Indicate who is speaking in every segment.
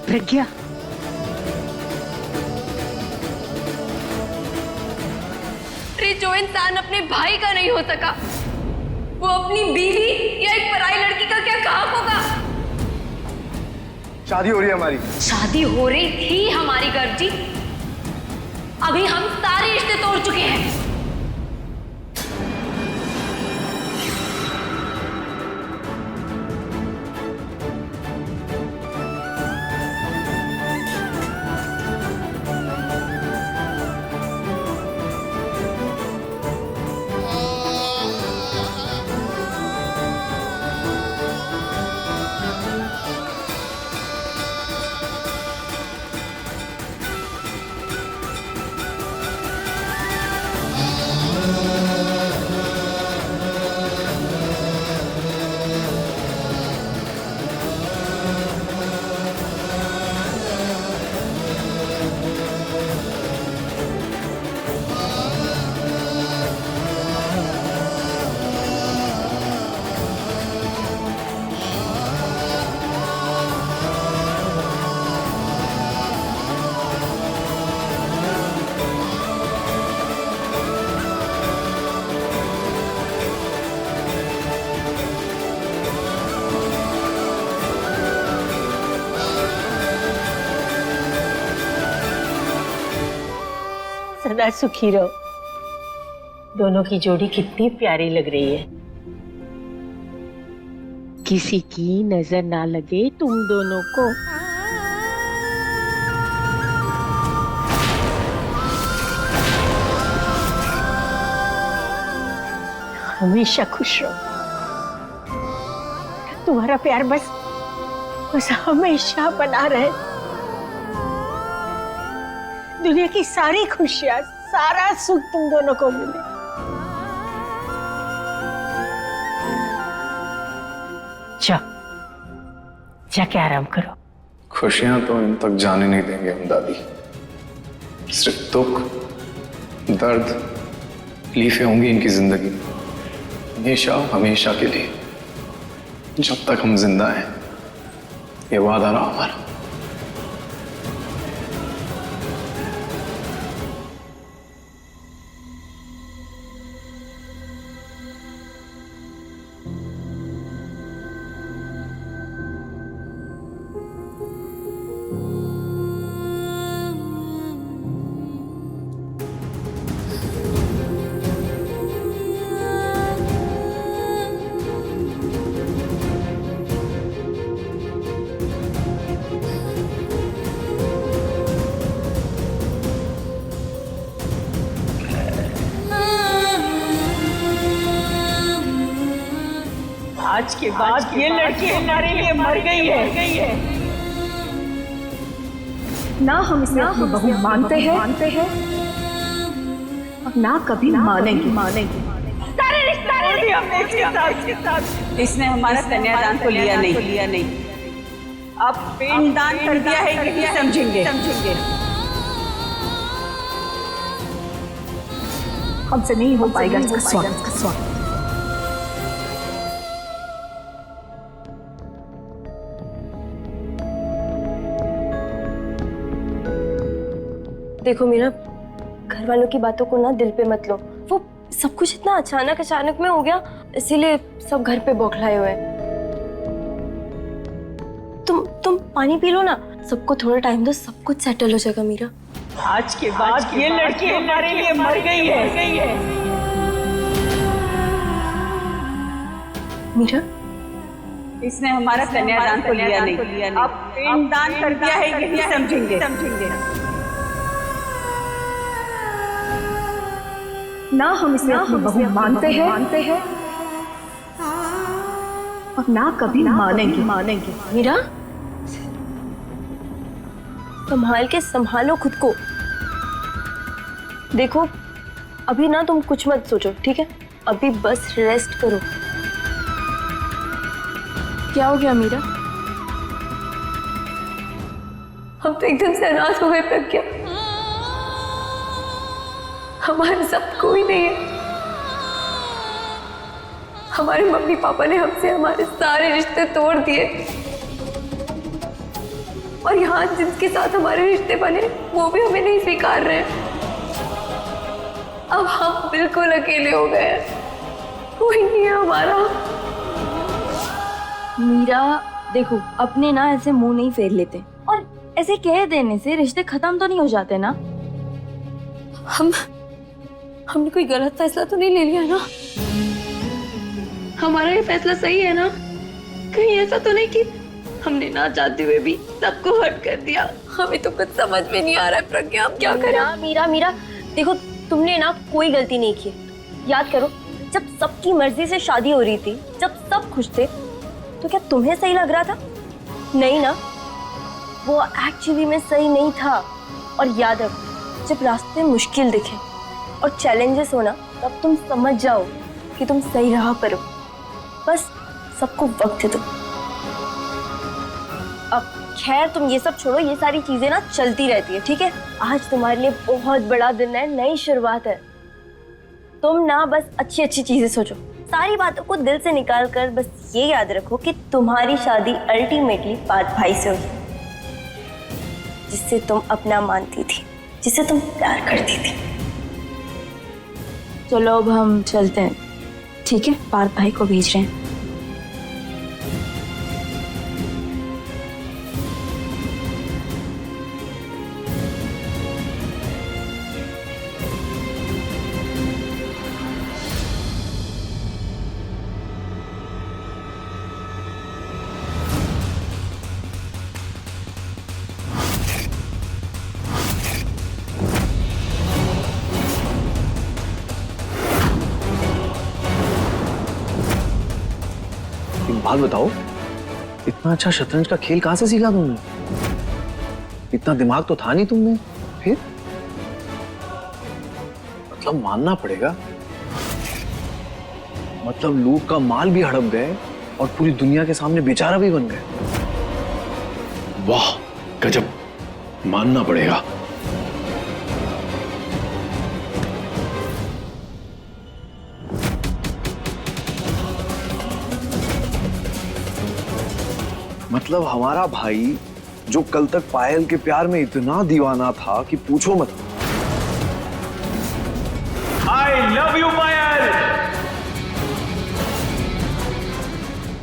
Speaker 1: प्रज्ञा,
Speaker 2: अरे जो इंसान अपने भाई का नहीं हो सका, वो अपनी बीवी या एक पराई लड़की का क्या काम होगा?
Speaker 3: शादी हो रही है हमारी।
Speaker 2: शादी हो रही थी हमारी गर्भ जी, अभी हम सारे रिश्ते तोड़ चुके हैं।
Speaker 1: सदा सुखी रहो। दोनों की जोड़ी कितनी प्यारी लग रही है। किसी की नजर ना लगे तुम दोनों को। हमेशा खुश रहो। तुम्हारा प्यार बस हमेशा बना रहे। दुनिया की सारी खुशियां, सारा सुख तुम दोनों को मिले। जाके आराम करो।
Speaker 3: खुशियां तो इन तक जाने नहीं देंगे हम दादी। सिर्फ दुख, दर्द, तकलीफें होंगी इनकी जिंदगी में, हमेशा हमेशा के लिए, जब तक हम जिंदा हैं। ये वादा रहा हमारा।
Speaker 1: आज के बाद ये लड़की हमारे लिए मर गई है।
Speaker 4: ना हम इसे अपनी बहू मानते हैं और ना कभी मानेंगे।
Speaker 1: सारे रिश्ते हमने इसके साथ।
Speaker 5: इसने हमारा कन्यादान को लिया नहीं। अब पिंडदान कर दिया है कि समझेंगे।
Speaker 4: हमसे नहीं हो पाएगा इसका स्वागत।
Speaker 2: देखो मीरा, घर वालों की बातों को ना दिल पे मत लो। वो सब कुछ इतना अचानक में हो गया, इसीलिए सब घर पे बौखलाए हुए हैं। तुम पानी पी लो ना, सबको थोड़ा टाइम दो, सब कुछ सेटल हो जाएगा मीरा।
Speaker 1: आज के बाद ये लड़की हमारे लिए मर गई है।
Speaker 2: मीरा,
Speaker 5: इसने हमारा कन्यादान को लिया नहीं। अब पिंडदान कर दिया है कि समझेंगे।
Speaker 4: ना हम इसे अपनी बहू मानते हैं और ना कभी मानेंगे।
Speaker 2: मीरा, संभालो खुद को। देखो, अभी ना तुम कुछ मत सोचो, ठीक है? अभी बस रेस्ट करो। क्या हो गया मीरा? हम तो एकदम से अनाथ हो गए प्रज्ञा। हमारे सब कोई नहीं है। हमारे मम्मी पापा ने हमसे हमारे सारे रिश्ते तोड़ दिए। और यहाँ जिनके साथ हमारे रिश्ते बने वो भी हमें नहीं स्वीकार रहे हैं। अब हम बिल्कुल अकेले हो गए हैं, कोई नहीं है हमारा। मीरा देखो, अपने ना ऐसे मुंह नहीं फेर लेते, और ऐसे कह देने से रिश्ते खत्म तो नहीं हो जाते ना। हमने कोई गलत फैसला तो नहीं ले लिया ना? हमारा ये फैसला सही है ना? कहीं ऐसा तो नहीं कि हमने ना चाहते हुए भी सबको हर्ट कर दिया? हमें तो कुछ समझ में नहीं आ रहा है प्रज्ञा, हम क्या करें? मीरा देखो, तुमने ना कोई गलती नहीं की। याद करो, जब सबकी मर्जी से शादी हो रही थी, जब सब खुश थे, तो क्या तुम्हें सही लग रहा था? नहीं ना, वो एक्चुअली में सही नहीं था। और याद रखो, जब रास्ते मुश्किल दिखे और चैलेंजेस हो ना, तब तुम समझ जाओ कि तुम सही राह पर हो। बस सबको वक्त दो। अब खैर तुम ये सब छोड़ो, ये सारी चीजें ना चलती रहती है, ठीक है? आज तुम्हारे लिए बहुत बड़ा दिन है, नई शुरुआत है। तुम ना बस अच्छी अच्छी चीजें सोचो, सारी बातों को दिल से निकाल कर बस ये याद रखो कि तुम्हारी शादी अल्टीमेटली पार्थ भाई से होगी, जिससे तुम अपना मानती थी, जिससे तुम प्यार करती थी। चलो अब हम चलते हैं, ठीक है? पार्थ भाई को भेज रहे हैं।
Speaker 3: बात बताओ, इतना अच्छा शतरंज का खेल कहां से सीखा तुमने? इतना दिमाग तो था नहीं तुमने। फिर मतलब मानना पड़ेगा, मतलब लोग का माल भी हड़प गए और पूरी दुनिया के सामने बेचारा भी बन गए। वाह गजब, मानना पड़ेगा। मतलब हमारा भाई जो कल तक पायल के प्यार में इतना दीवाना था कि पूछो मत।
Speaker 6: I love you, पायल।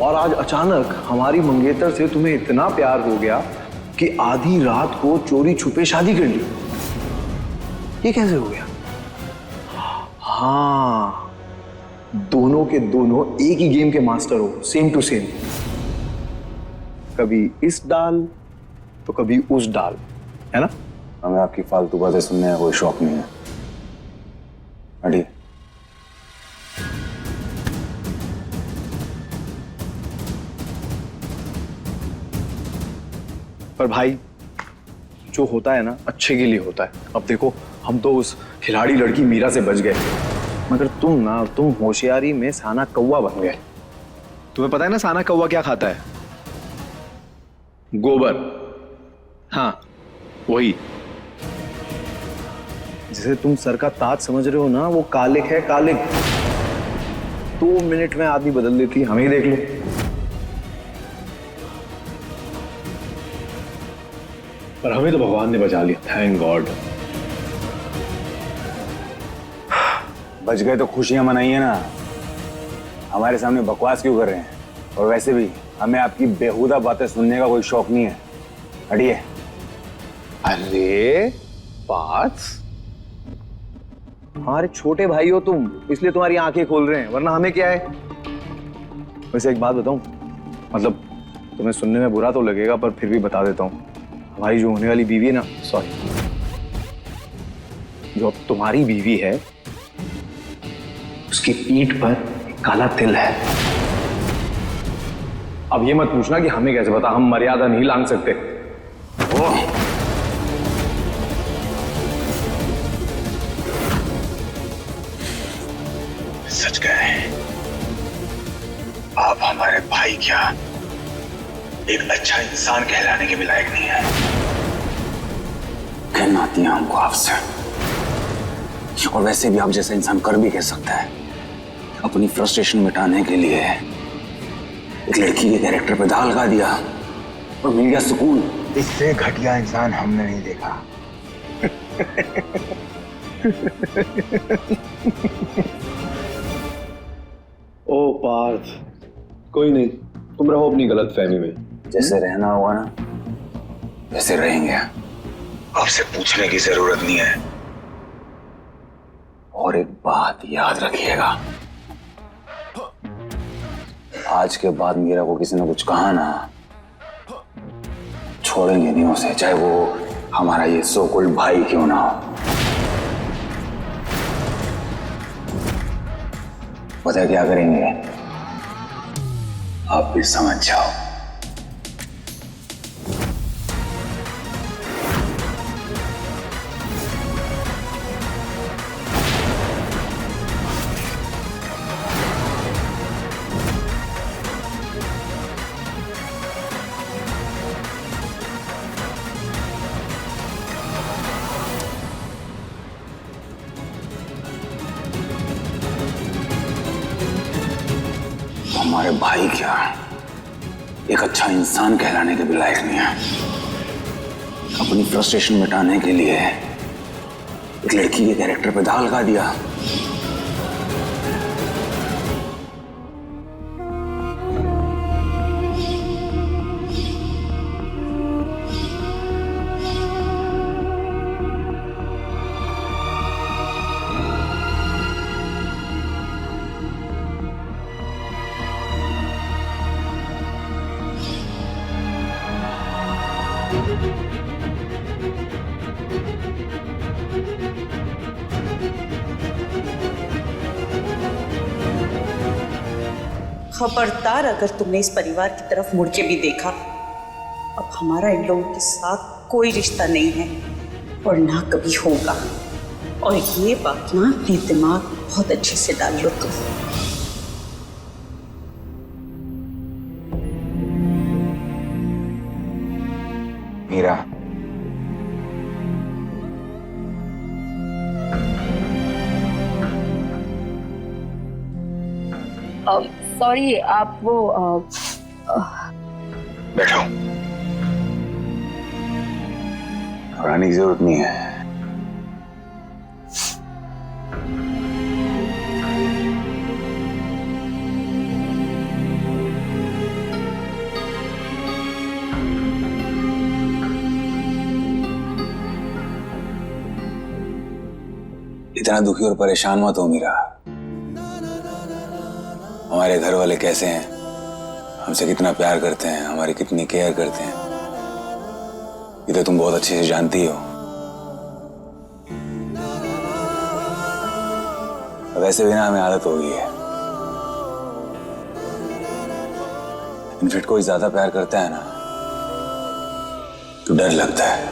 Speaker 3: और आज अचानक हमारी मंगेतर से तुम्हें इतना प्यार हो गया कि आधी रात को चोरी छुपे शादी कर ली। ये कैसे हो गया? हाँ, दोनों के दोनों एक ही गेम के मास्टर हो, सेम टू सेम। कभी इस डाल तो कभी उस डाल, है ना?
Speaker 7: हमें आपकी फालतू बातें सुनने का कोई शौक नहीं है। हटिए।
Speaker 3: पर भाई, जो होता है ना अच्छे के लिए होता है। अब देखो, हम तो उस खिलाड़ी लड़की मीरा से बच गए, मगर तुम होशियारी में साना कौवा बन गए। तुम्हें पता है ना साना कौवा क्या खाता है? गोबर। हाँ वही, जिसे तुम सर का ताज समझ रहे हो ना, वो कालिक है, कालिक। 2 मिनट में आदमी बदल देती है, हमें ही देख लो। पर हमें तो भगवान ने बचा लिया, थैंक गॉड।
Speaker 7: बच गए तो खुशियां मनाइए ना, हमारे सामने बकवास क्यों कर रहे हैं? और वैसे भी हमें आपकी बेहुदा बातें सुनने का कोई शौक नहीं है। हटिए।
Speaker 3: अरे पार्थ, हमारे छोटे भाई हो तुम, इसलिए तुम्हारी आंखें खोल रहे हैं, वरना हमें क्या है? वैसे एक बात बताऊं, मतलब तुम्हें सुनने में बुरा तो लगेगा, पर फिर भी बता देता हूं। हमारी जो होने वाली बीवी है ना, सॉरी, जो अब तुम्हारी बीवी है, उसकी पीठ पर काला तिल है। अब ये मत पूछना कि हमें कैसे पता, हम मर्यादा नहीं लांघ सकते।
Speaker 7: सच गए, आप हमारे भाई क्या एक अच्छा इंसान कहलाने के भी लायक नहीं है। कहना आती है हमको आपसे, और वैसे भी आप जैसा इंसान कर भी कह सकता है। अपनी फ्रस्ट्रेशन मिटाने के लिए एक लड़की के कैरेक्टर पे दाग लगा दिया और मिल गया सुकून। इससे घटिया इंसान हमने नहीं देखा।
Speaker 3: ओ पार्थ, कोई नहीं, तुम रहो अपनी गलत फहमी में।
Speaker 7: जैसे रहना होगा ना वैसे रहेंगे, आपसे पूछने की जरूरत नहीं है। और एक बात याद रखिएगा, आज के बाद मीरा को किसी ने कुछ कहा ना, छोड़ेंगे नहीं उसे, चाहे वो हमारा ये सो कॉल्ड भाई क्यों ना हो। पता क्या करेंगे, आप भी समझ जाओ। हमारे भाई क्या एक अच्छा इंसान कहलाने के भी लायक नहीं है। अपनी फ्रस्ट्रेशन मिटाने के लिए एक लड़की के कैरेक्टर पे दाग लगा दिया।
Speaker 5: खबरदार अगर तुमने इस परिवार की तरफ मुड़ के भी देखा, अब हमारा इन लोगों के साथ कोई रिश्ता नहीं है और ना कभी होगा। और ये बात ना अपने दिमाग बहुत अच्छे से डाल लो तुम।
Speaker 7: मीरा,
Speaker 2: सॉरी, आप वो
Speaker 7: बैठो, घबराने की जरूरत नहीं है। इतना दुखी और परेशान मत हो मीरा। हमारे घर वाले कैसे हैं, हमसे कितना प्यार करते हैं, हमारी कितनी केयर करते हैं, ये तो तुम बहुत अच्छे से जानती हो। वैसे भी ना हमें आदत हो गई है, इनफैक्ट कोई ज्यादा प्यार करता है ना तो डर लगता है।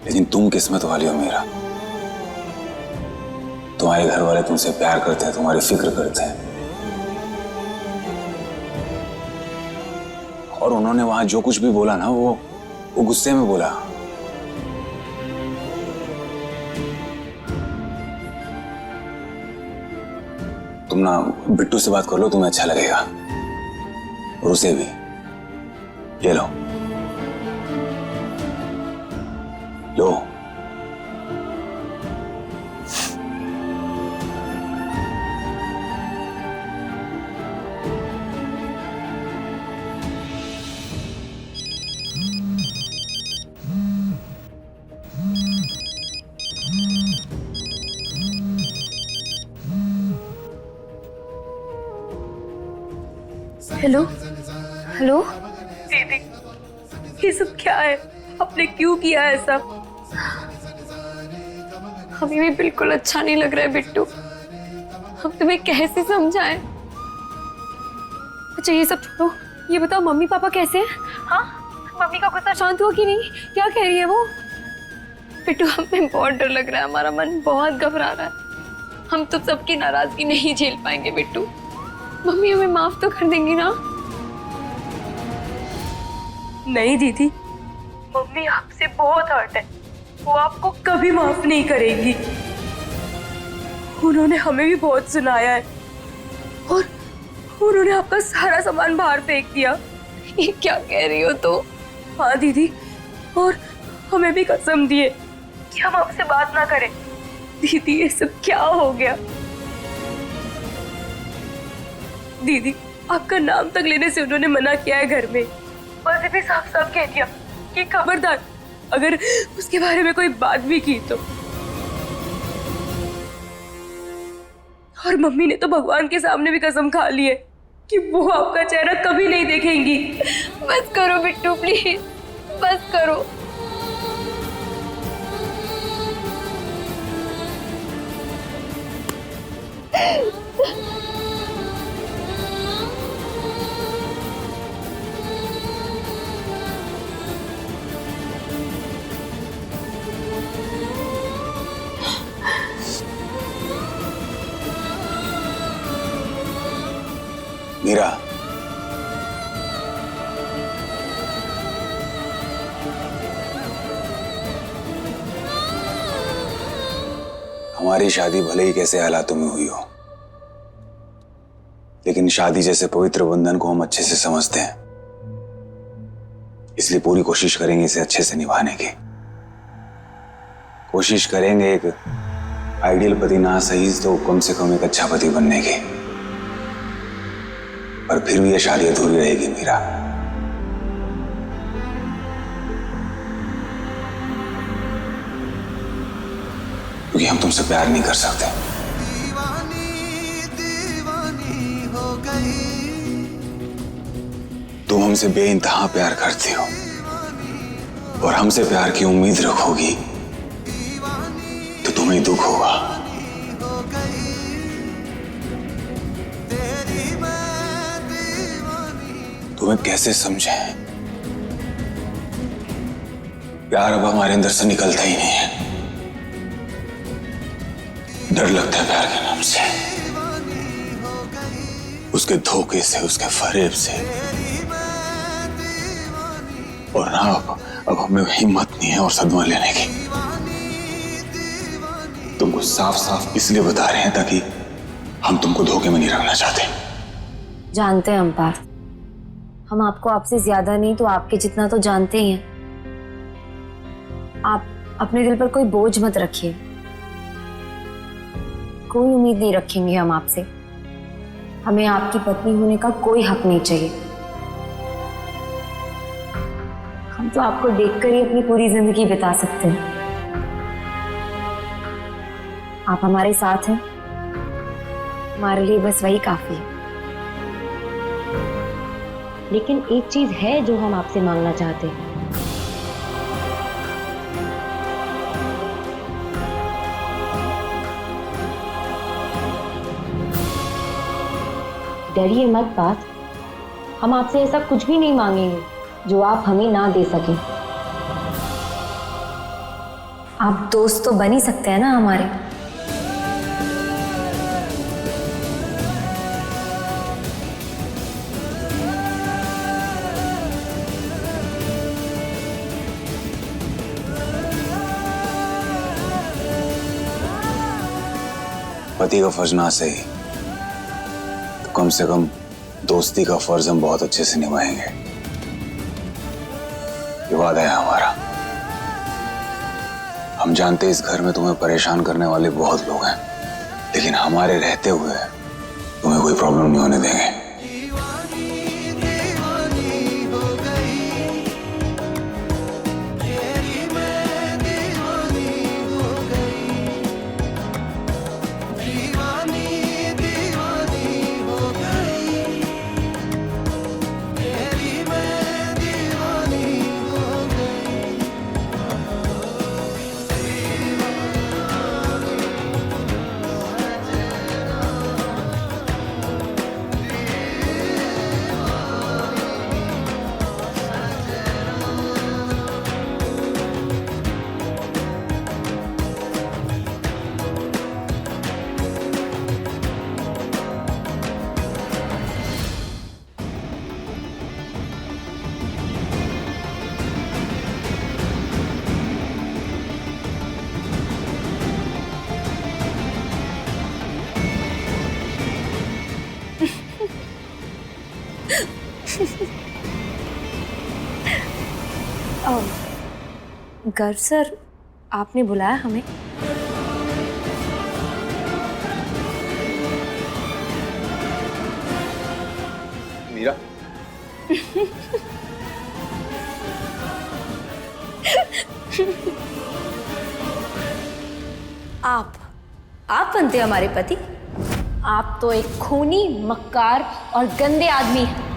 Speaker 7: लेकिन तुम किस्मत वाली हो मीरा, तुम्हारे घर वाले तुमसे प्यार करते हैं, तुम्हारी फिक्र करते हैं। और उन्होंने वहां जो कुछ भी बोला ना वो गुस्से में बोला। तुम ना बिट्टू से बात कर लो, तुम्हें अच्छा लगेगा, और उसे भी। ये लो लो।
Speaker 2: हेलो हेलो दीदी, ये सब क्या है? आपने क्यों किया ऐसा? हमें भी बिल्कुल अच्छा नहीं लग रहा है बिट्टू, हम तुम्हें कैसे समझाएं? अच्छा ये सब छोड़ो, ये बताओ मम्मी पापा कैसे हैं? हाँ, मम्मी का गुस्सा शांत हुआ कि नहीं? क्या कह रही है वो? बिट्टू हमें बहुत डर लग रहा है, हमारा मन बहुत घबरा रहा है। हम तो सबकी नाराजगी नहीं झेल पाएंगे बिट्टू। मम्मी हमें माफ तो कर देंगी ना?
Speaker 8: नहीं दीदी, मम्मी आपसे बहुत हर्ट है, वो आपको कभी माफ नहीं करेंगी। उन्होंने हमें भी बहुत सुनाया है उन्होंने आपका सारा सामान बाहर फेंक दिया।
Speaker 2: ये क्या कह रही हो तो?
Speaker 8: हाँ दीदी, और हमें भी कसम दिए कि हम आपसे बात ना करें। दीदी ये सब क्या हो गया? दीदी आपका नाम तक लेने से उन्होंने मना किया है घर में। बस भी साफ साफ कह दिया कि खबरदार अगर उसके बारे में कोई बात भी की तो। और मम्मी ने तो भगवान के सामने भी कसम खा ली है कि वो आपका चेहरा कभी नहीं देखेंगी।
Speaker 2: बस करो बिट्टू प्लीज, बस करो।
Speaker 7: मीरा, हमारी शादी भले ही कैसे हालातों में हुई हो, लेकिन शादी जैसे पवित्र बंधन को हम अच्छे से समझते हैं, इसलिए पूरी कोशिश करेंगे इसे अच्छे से निभाने की। कोशिश करेंगे एक आइडियल पति ना सही तो कम से कम एक अच्छा पति बनने की। पर फिर भी ये शादी अधूरी रहेगी मीरा। क्योंकि हम तुमसे प्यार नहीं कर सकते। तुम हमसे बेइंतहा प्यार करती हो और हमसे प्यार की उम्मीद रखोगी तो तुम्हें दुख होगा। तुम्हें कैसे समझें? प्यार अब हमारे अंदर से निकलता ही नहीं है। डर लगता है प्यार के नाम से, उसके धोखे से, उसके फरेब से। और ना अब हमें हिम्मत नहीं है और सदमा लेने की। तुमको साफ साफ इसलिए बता रहे हैं ताकि हम तुमको धोखे में नहीं रखना चाहते।
Speaker 2: जानते हैं अम्पार, हम आपको आपसे ज्यादा नहीं तो आपके जितना तो जानते ही हैं। आप अपने दिल पर कोई बोझ मत रखिए। कोई उम्मीद नहीं रखेंगे हम आपसे। हमें आपकी पत्नी होने का कोई हक नहीं चाहिए। हम तो आपको देखकर ही अपनी पूरी जिंदगी बिता सकते हैं। आप हमारे साथ हैं, हमारे लिए बस वही काफी है। लेकिन एक चीज है जो हम आपसे मांगना चाहते हैं। डरिए मत बात, हम आपसे ऐसा कुछ भी नहीं मांगेंगे जो आप हमें ना दे सकें। आप दोस्त तो बन ही सकते हैं ना हमारे।
Speaker 7: पति का फर्ज ना सही तो कम से कम दोस्ती का फर्ज हम बहुत अच्छे से निभाएंगे। ये वादा है हमारा। हम जानते हैं इस घर में तुम्हें परेशान करने वाले बहुत लोग हैं, लेकिन हमारे रहते हुए तुम्हें कोई प्रॉब्लम नहीं होने देंगे।
Speaker 2: गर्व सर, आपने बुलाया हमें?
Speaker 3: मीरा,
Speaker 2: आप बनते हमारे पति? आप तो एक खूनी, मक्कार और गंदे आदमी हैं।